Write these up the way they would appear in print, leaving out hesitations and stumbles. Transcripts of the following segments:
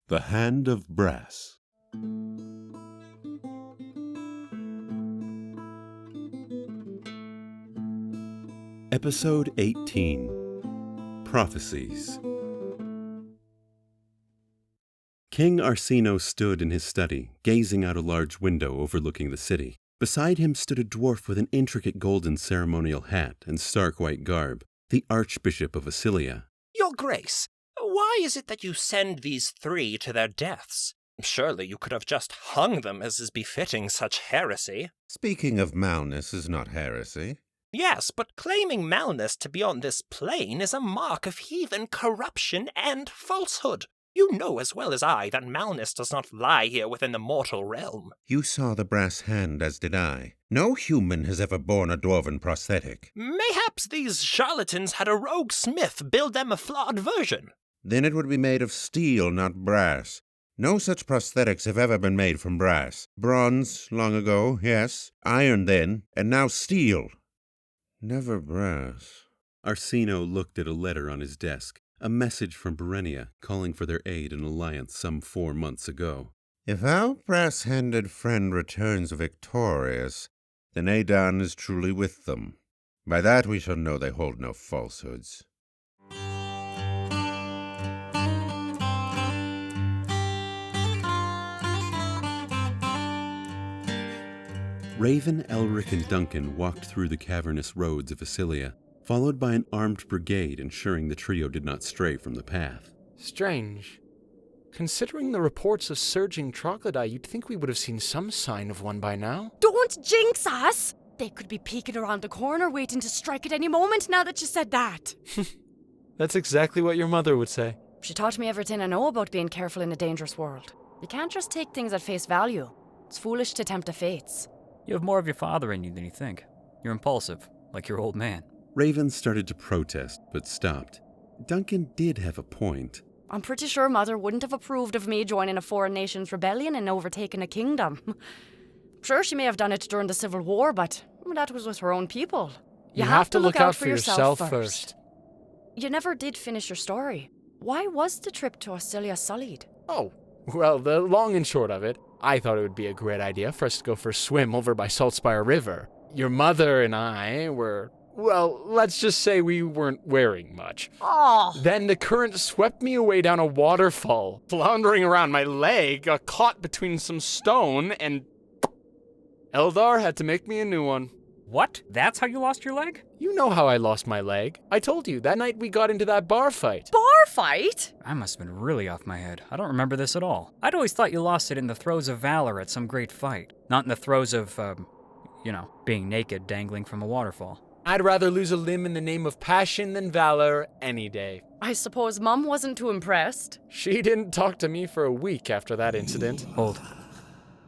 The Hand of Brass. Episode 18. Prophecies. King Arsino stood in his study, gazing out a large window overlooking the city. Beside him stood a dwarf with an intricate golden ceremonial hat and stark white garb, the Archbishop of Acilia. Your Grace, why is it that you send these three to their deaths? Surely you could have just hung them as is befitting such heresy. Speaking of malness is not heresy. Yes, but claiming malness to be on this plane is a mark of heathen corruption and falsehood. You know as well as I that malness does not lie here within the mortal realm. You saw the brass hand, as did I. No human has ever borne a dwarven prosthetic. Mayhaps these charlatans had a rogue smith build them a flawed version. Then it would be made of steel, not brass. No such prosthetics have ever been made from brass. Bronze, long ago, yes. Iron then, and now steel. Never brass. Arsino looked at a letter on his desk, a message from Berenia calling for their aid and alliance some 4 months ago. If our brass-handed friend returns victorious, then Adon is truly with them. By that we shall know they hold no falsehoods. Raven, Elric, and Duncan walked through the cavernous roads of Acilia, followed by an armed brigade ensuring the trio did not stray from the path. Strange. Considering the reports of surging troglodyte, you'd think we would have seen some sign of one by now. Don't jinx us! They could be peeking around the corner waiting to strike at any moment now that you said that. That's exactly what your mother would say. She taught me everything I know about being careful in a dangerous world. You can't just take things at face value. It's foolish to tempt the fates. You have more of your father in you than you think. You're impulsive, like your old man. Raven started to protest, but stopped. Duncan did have a point. I'm pretty sure Mother wouldn't have approved of me joining a foreign nation's rebellion and overtaking a kingdom. Sure, she may have done it during the Civil War, but that was with her own people. You have to look out for yourself first. You never did finish your story. Why was the trip to Acilia sullied? Oh, well, the long and short of it, I thought it would be a great idea for us to go for a swim over by Saltspire River. Your mother and I were, well, let's just say we weren't wearing much. Oh. Then the current swept me away down a waterfall. Floundering around, my leg got caught between some stone, and Eldar had to make me a new one. What? That's how you lost your leg? You know how I lost my leg. I told you, that night we got into that bar fight. Bar fight? I must have been really off my head. I don't remember this at all. I'd always thought you lost it in the throes of valor at some great fight. Not in the throes of, being naked dangling from a waterfall. I'd rather lose a limb in the name of passion than valor any day. I suppose Mum wasn't too impressed. She didn't talk to me for a week after that incident. Hold.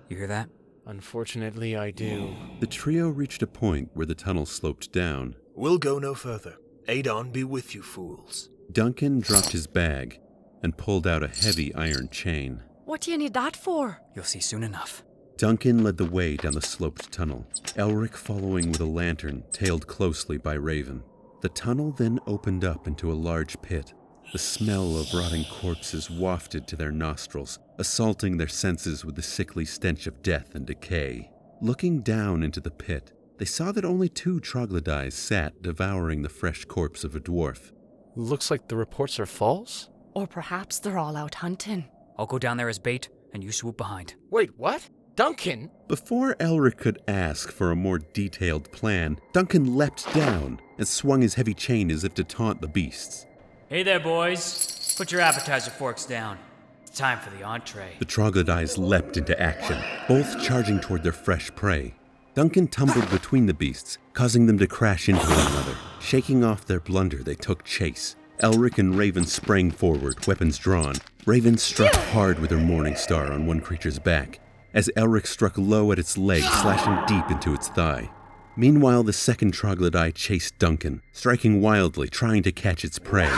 You hear that? Unfortunately, I do. The trio reached a point where the tunnel sloped down. We'll go no further. Adon be with you, fools. Duncan dropped his bag and pulled out a heavy iron chain. What do you need that for? You'll see soon enough. Duncan led the way down the sloped tunnel, Elric following with a lantern, tailed closely by Raven. The tunnel then opened up into a large pit. The smell of rotting corpses wafted to their nostrils, assaulting their senses with the sickly stench of death and decay. Looking down into the pit, they saw that only 2 troglodytes sat devouring the fresh corpse of a dwarf. Looks like the reports are false? Or perhaps they're all out hunting. I'll go down there as bait, and you swoop behind. Wait, what? Duncan? Before Elric could ask for a more detailed plan, Duncan leapt down and swung his heavy chain as if to taunt the beasts. Hey there, boys. Put your appetizer forks down. It's time for the entree. The troglodytes leapt into action, both charging toward their fresh prey. Duncan tumbled between the beasts, causing them to crash into one another. Shaking off their blunder, they took chase. Elric and Raven sprang forward, weapons drawn. Raven struck hard with her Morning Star on one creature's back, as Elric struck low at its leg, slashing deep into its thigh. Meanwhile, the second troglodyte chased Duncan, striking wildly, trying to catch its prey.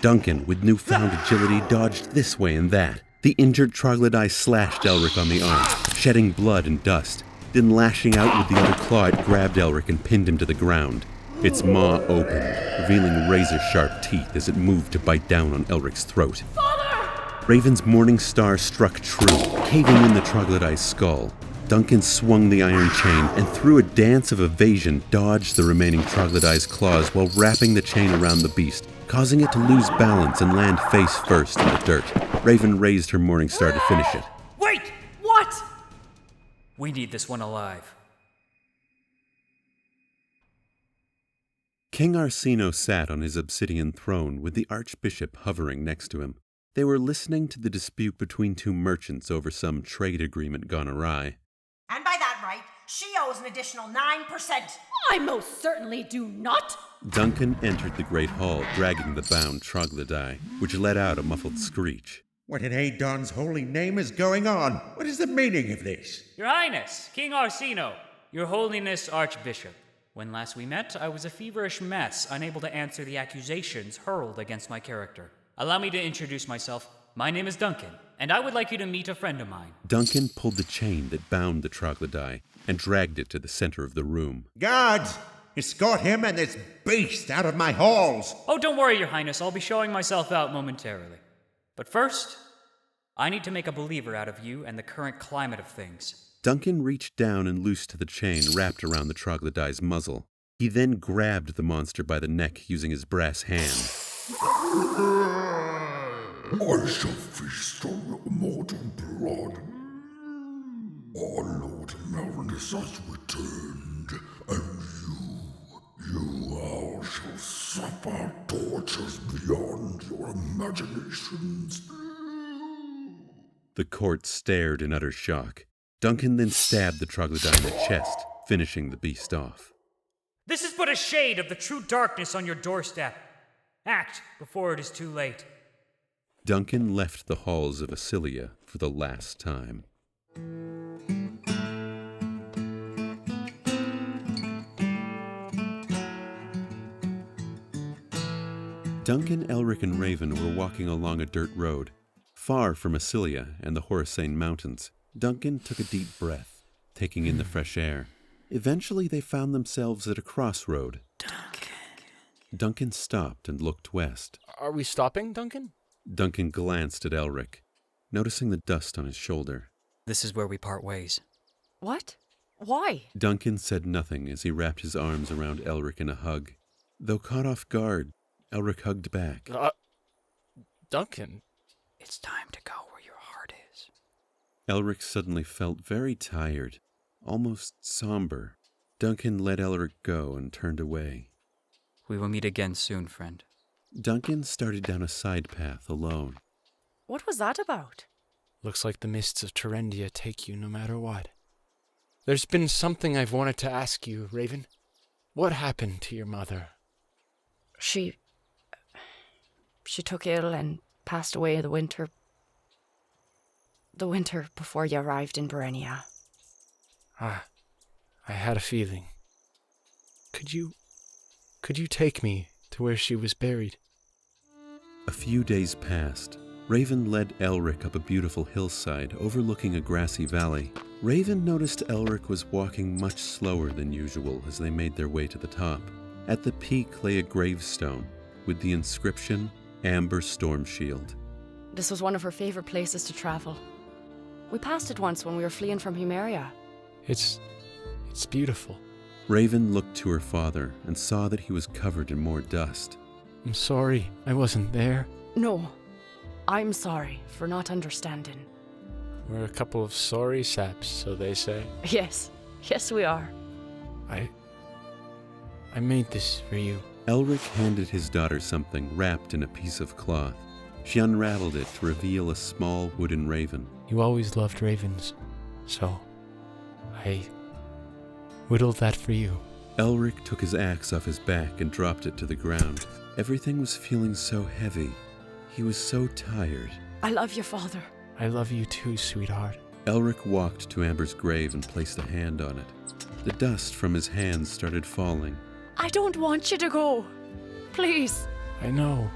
Duncan, with newfound agility, dodged this way and that. The injured troglodyte slashed Elric on the arm, shedding blood and dust. Then lashing out with the other claw, it grabbed Elric and pinned him to the ground. Its maw opened, revealing razor-sharp teeth as it moved to bite down on Elric's throat. Father! Raven's morning star struck true, caving in the troglodyte's skull. Duncan swung the iron chain and through a dance of evasion dodged the remaining troglodyte's claws while wrapping the chain around the beast, causing it to lose balance and land face first in the dirt. Raven raised her morning star to finish it. Wait! What? We need this one alive. King Arsino sat on his obsidian throne with the archbishop hovering next to him. They were listening to the dispute between two merchants over some trade agreement gone awry. And by that right, she owes an additional 9%. I most certainly do not. Duncan entered the great hall, dragging the bound troglodyte, which let out a muffled screech. What in Adon's holy name is going on? What is the meaning of this? Your Highness, King Arsino, Your Holiness Archbishop. When last we met, I was a feverish mess, unable to answer the accusations hurled against my character. Allow me to introduce myself. My name is Duncan, and I would like you to meet a friend of mine. Duncan pulled the chain that bound the troglodyte and dragged it to the center of the room. Guards! Escort him and this beast out of my halls! Oh, don't worry, Your Highness. I'll be showing myself out momentarily. But first, I need to make a believer out of you and the current climate of things. Duncan reached down and loosed the chain wrapped around the troglodyte's muzzle. He then grabbed the monster by the neck using his brass hand. I shall feast on your mortal blood. Our Lord Malnus has returned, and you all shall suffer tortures beyond your imaginations. The court stared in utter shock. Duncan then stabbed the troglodyte in the chest, finishing the beast off. This is but a shade of the true darkness on your doorstep. Act before it is too late. Duncan left the halls of Acilia for the last time. Duncan, Elric, and Raven were walking along a dirt road. Far from Acilia and the Horisane Mountains, Duncan took a deep breath, taking in the fresh air. Eventually they found themselves at a crossroad. Duncan stopped and looked west. Are we stopping, Duncan? Duncan glanced at Elric, noticing the dust on his shoulder. This is where we part ways. What? Why? Duncan said nothing as he wrapped his arms around Elric in a hug. Though caught off guard, Elric hugged back. Duncan? It's time to go where your heart is. Elric suddenly felt very tired, almost somber. Duncan let Elric go and turned away. We will meet again soon, friend. Duncan started down a side path alone. What was that about? Looks like the mists of Terendia take you no matter what. There's been something I've wanted to ask you, Raven. What happened to your mother? She took ill and passed away the winter before you arrived in Berenia. I had a feeling. Could you take me to where she was buried? A few days passed. Raven led Elric up a beautiful hillside overlooking a grassy valley. Raven noticed Elric was walking much slower than usual as they made their way to the top. At the peak lay a gravestone with the inscription, Amber Storm Shield. This was one of her favorite places to travel. We passed it once when we were fleeing from Humeria. It's beautiful. Raven looked to her father and saw that he was covered in more dust. I'm sorry I wasn't there. No, I'm sorry for not understanding. We're a couple of sorry saps, so they say. Yes we are. I made this for you. Elric handed his daughter something wrapped in a piece of cloth. She unraveled it to reveal a small wooden raven. You always loved ravens, so I whittled that for you. Elric took his axe off his back and dropped it to the ground. Everything was feeling so heavy. He was so tired. I love you, Father. I love you too, sweetheart. Elric walked to Amber's grave and placed a hand on it. The dust from his hands started falling. I don't want you to go. Please. I know.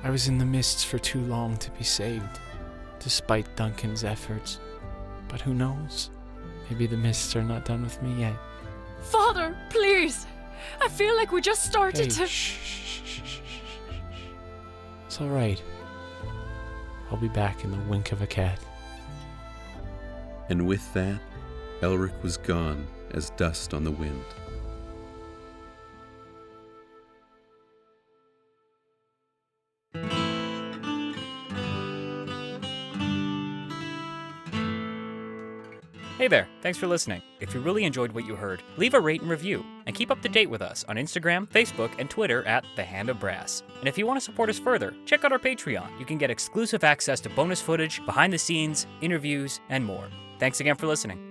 I was in the mists for too long to be saved, despite Duncan's efforts. But who knows? Maybe the mists are not done with me yet. Father, please. I feel like we just started Hey, to... shh. It's all right. I'll be back in the wink of a cat. And with that, Elric was gone as dust on the wind. Hey there, thanks for listening. If you really enjoyed what you heard, leave a rate and review, and keep up to date with us on Instagram, Facebook, and Twitter at The Hand of Brass. And if you want to support us further, check out our Patreon. You can get exclusive access to bonus footage, behind the scenes, interviews, and more. Thanks again for listening.